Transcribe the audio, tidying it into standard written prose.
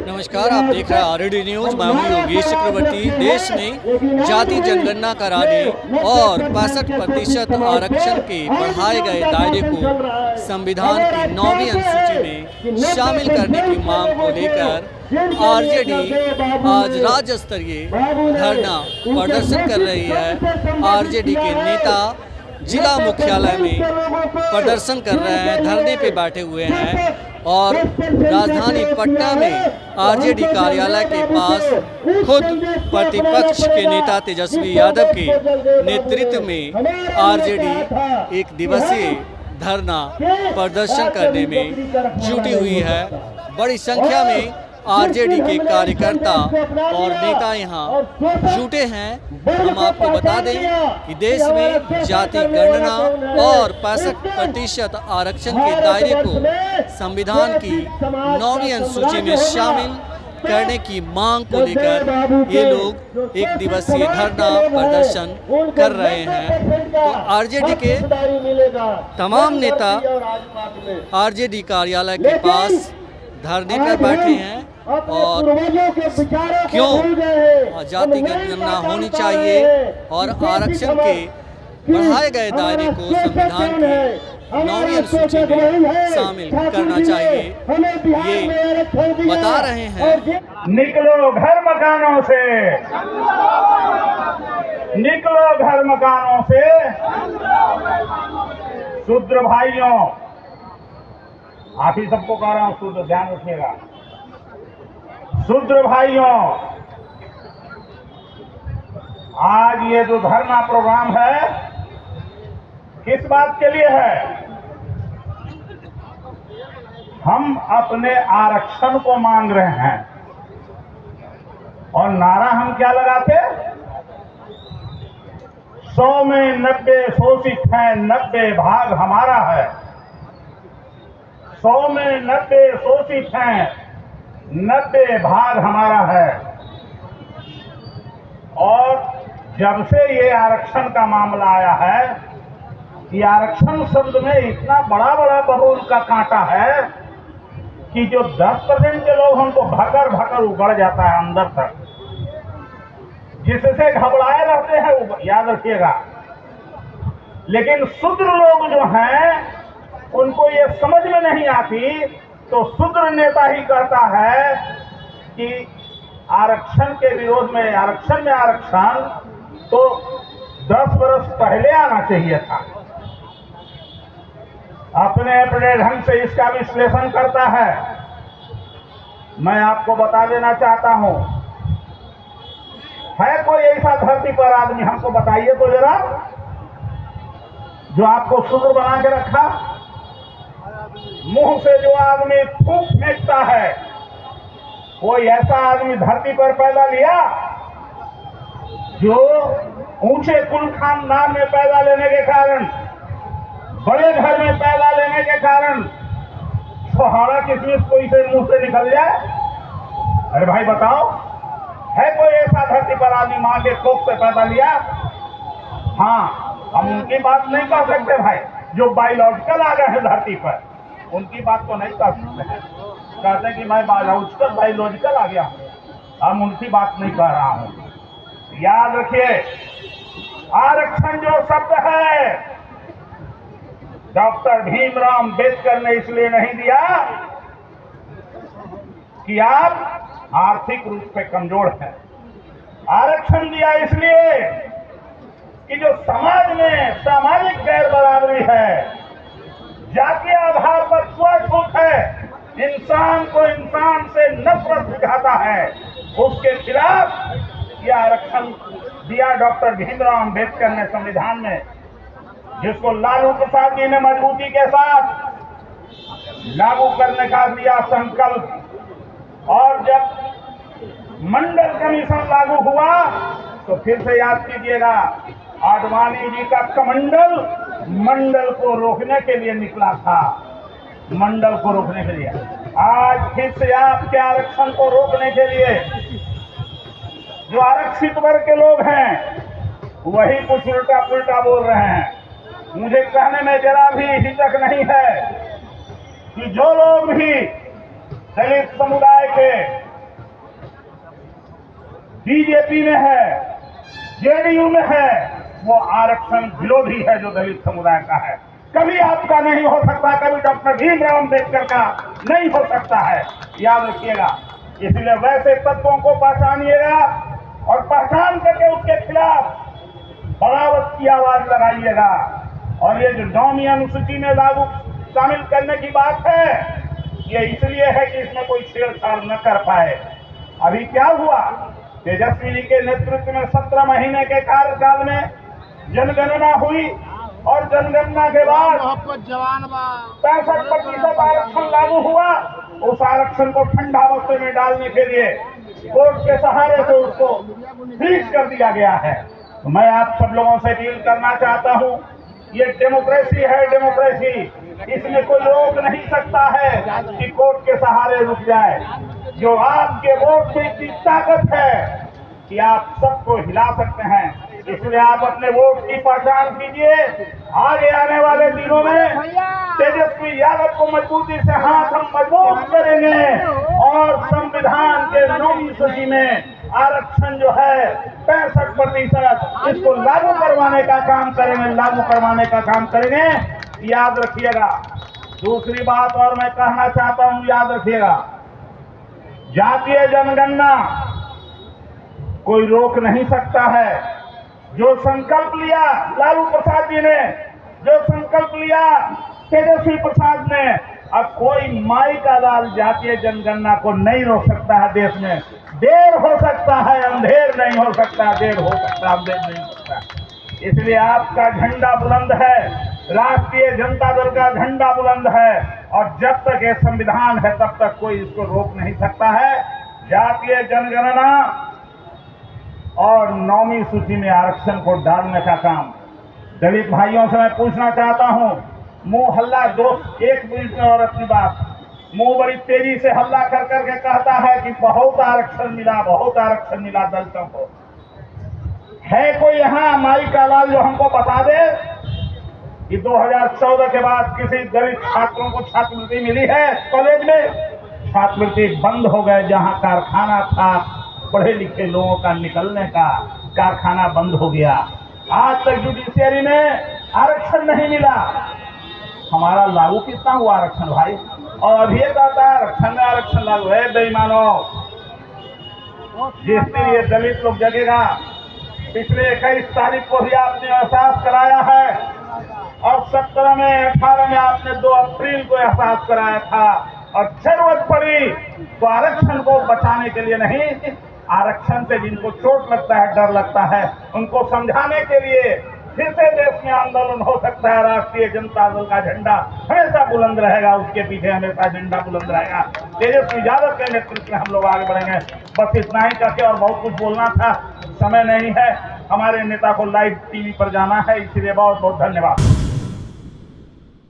नमस्कार, आप देख रहे हैं आरडी न्यूज। मैं हूं योगेश चक्रवर्ती। देश में जाति जनगणना कराने और 65% आरक्षण के बढ़ाए गए दायरे को संविधान की 9वीं अनुसूची में शामिल करने की मांग को लेकर आरजेडी आज राज्य स्तरीय धरना प्रदर्शन कर रही है। आरजेडी के नेता जिला मुख्यालय में प्रदर्शन कर रहे हैं, धरने पे बैठे हुए हैं और राजधानी पटना में आरजेडी कार्यालय के पास खुद प्रतिपक्ष के नेता तेजस्वी यादव के नेतृत्व में आरजेडी एक दिवसीय धरना प्रदर्शन करने में जुटी हुई है। बड़ी संख्या में आरजेडी के कार्यकर्ता और नेता यहाँ जुटे हैं। हम आपको बता दें कि देश में जाति गणना और 65% आरक्षण के दायरे को संविधान की 9वीं अनुसूची में शामिल करने की मांग को लेकर ये लोग एक दिवसीय धरना प्रदर्शन कर रहे हैं। तो आरजेडी के तमाम नेता आरजेडी कार्यालय के पास धरने पर बैठे हैं और क्यों जाति गणना होनी चाहिए और आरक्षण के बढ़ाए गए दायरे को संविधान की 9वीं अनुसूची में शामिल करना चाहिए, ये बता रहे हैं। निकलो घर मकानों से, निकलो घर मकानों से, शूद्र भाइयों, आप ही सबको कह रहा हूं, शूद्र ध्यान रखिएगा। शूद्र भाइयों, आज ये जो धरना प्रोग्राम है किस बात के लिए है? हम अपने आरक्षण को मांग रहे हैं और नारा हम क्या लगाते? 100 में 90 शोषित है, 90 भाग हमारा है। 100 में 90 शोषित हैं, 90 भाग हमारा है। और जब से ये आरक्षण का मामला आया है, कि आरक्षण शब्द में इतना बड़ा बड़ा बबूल का कांटा है कि जो 10% के लोग हमको भकर भकर उगड़ जाता है अंदर तक, जिससे घबराए रहते हैं, वो याद रखिएगा। लेकिन शूद्र लोग जो हैं उनको ये समझ में नहीं आती, तो शूद्र नेता ही कहता है कि आरक्षण के विरोध में, आरक्षण में आरक्षण तो 10 वर्ष पहले आना चाहिए था। अपने अपने ढंग से इसका विश्लेषण करता है। मैं आपको बता देना चाहता हूं, है कोई ऐसा धरती पर आदमी, हमको बताइए तो जरा, जो आपको शूद्र बना के रखा? मुंह से जो आदमी थूक फेंकता है, कोई ऐसा आदमी धरती पर पैदा लिया जो ऊंचे कुल खानदान में पैदा लेने के कारण, बड़े घर में पैदा लेने के कारण छोहाड़ा किसमिस कोई से मुंह से निकल जाए? अरे भाई बताओ, है कोई ऐसा धरती पर आदमी मां के कोख से पैदा लिया? हाँ, हम उनकी बात नहीं कर सकते भाई, जो बायोलॉजिकल आ गए हैं धरती पर, उनकी बात तो नहीं कर सकते। कहते हैं कि मैं बायोलॉजिकल आ गया हूं, हम उनकी बात नहीं कर रहा हूं। याद रखिए, आरक्षण जो शब्द है डॉक्टर भीमराव अम्बेडकर ने इसलिए नहीं दिया कि आप आर्थिक रूप से कमजोर हैं। आरक्षण दिया इसलिए कि जो समाज में सामाजिक गैर बराबरी है, जातीय आधार पर छुआछूत है, इंसान को इंसान से नफरत दिखाता है, उसके खिलाफ यह आरक्षण दिया डॉक्टर भीमराव अम्बेडकर ने संविधान में, जिसको लालू प्रसाद जी ने मजबूती के साथ लागू करने का दिया संकल्प। और जब मंडल कमीशन लागू हुआ तो फिर से याद कीजिएगा, आडवाणी जी का कमंडल मंडल को रोकने के लिए निकला था, मंडल को रोकने के लिए। आज फिर से आपके आरक्षण को रोकने के लिए जो आरक्षित वर्ग के लोग हैं वही कुछ उल्टा पुल्टा बोल रहे हैं। मुझे कहने में जरा भी हिचक नहीं है कि जो लोग भी दलित समुदाय के, बीजेपी में है, जेडीयू में है, वो आरक्षण विरोधी है जो दलित समुदाय का है। कभी आपका नहीं हो सकता, कभी डॉक्टर भीमराव अम्बेडकर का नहीं हो सकता है, याद रखिएगा। इसलिए वैसे तत्वों को पहचानिएगा और पहचान करके उसके खिलाफ बगावत की आवाज लगाइएगा। और ये जो 9वीं अनुसूची में लागू शामिल करने की बात है, ये इसलिए है कि इसमें कोई छेड़छाड़ न कर पाए। अभी क्या हुआ, तेजस्वी जी के नेतृत्व में 17 महीने के कार्यकाल में जनगणना हुई और जनगणना के बाद 65% आरक्षण लागू हुआ। उस आरक्षण को ठंडा वस्त्र में डालने के लिए कोर्ट के सहारे से उसको फ्रीज कर दिया गया है। तो मैं आप सब लोगों से अपील करना चाहता हूं, ये डेमोक्रेसी है, डेमोक्रेसी, इसमें कोई रोक नहीं सकता है कि कोर्ट के सहारे रुक जाए। जो आपके वोट में इतनी ताकत है कि आप सबको हिला सकते हैं, इसलिए आप अपने वोट की पहचान कीजिए। आगे आने वाले दिनों में तेजस्वी यादव को मजबूती से हाथ हम मजबूत करेंगे और संविधान के 9वीं सूची में आरक्षण जो है 65% इसको लागू करवाने का काम करेंगे, लागू करवाने का काम करेंगे, याद रखिएगा। दूसरी बात और मैं कहना चाहता हूं, याद रखिएगा, जातीय जनगणना कोई रोक नहीं सकता है। जो संकल्प लिया लालू प्रसाद जी ने, जो संकल्प लिया तेजस्वी प्रसाद ने, अब कोई माई का लाल जातीय जनगणना को नहीं रोक सकता है। देश में देर हो सकता है, अंधेर नहीं हो सकता, देर हो सकता है, अंधेर नहीं हो सकता। इसलिए आपका झंडा बुलंद है, राष्ट्रीय जनता दल का झंडा बुलंद है, और जब तक ये संविधान है तब तक कोई इसको रोक नहीं सकता है। जातीय जनगणना और 9वीं सूची में आरक्षण को डालने का काम दलित भाइयों से मैं पूछना चाहता हूं। मुंह हल्ला दोस्त एक मिनट में और अपनी बात, मुंह बड़ी तेजी से हल्ला कर करके कहता है कि बहुत आरक्षण मिला, बहुत आरक्षण मिला दलितों को। है कोई यहाँ माई का लाल जो हमको बता दे कि 2014 के बाद किसी दलित छात्रों को छात्रवृत्ति मिली है? कॉलेज में छात्रवृत्ति बंद हो गए। जहां कारखाना था पढ़े लिखे लोगों का निकलने का, कारखाना बंद हो गया। आज तक जुडिशियरी में आरक्षण नहीं मिला। हमारा लागू कितना हुआ आरक्षण भाई? और अभी कहता है आरक्षण में आरक्षण लागू है। बेईमानो, जिस दिन ये दलित लोग जगेगा, पिछले 21 तारीख को भी आपने एहसास कराया है, और 17 में 18 में आपने 2 अप्रैल को एहसास कराया था। और जरूरत पड़ी तो आरक्षण को बचाने के लिए नहीं, आरक्षण से जिनको चोट लगता है, डर लगता है, उनको समझाने के लिए फिर से देश में आंदोलन हो सकता है। राष्ट्रीय जनता दल का झंडा हमेशा बुलंद रहेगा, उसके पीछे हमेशा झंडा बुलंद रहेगा। तेजस्वी यादव के नेतृत्व में हम लोग आगे बढ़ेंगे। बस इतना ही करके, और बहुत कुछ बोलना था, समय नहीं है। हमारे नेता को लाइव टीवी पर जाना है, इसलिए बहुत बहुत धन्यवाद।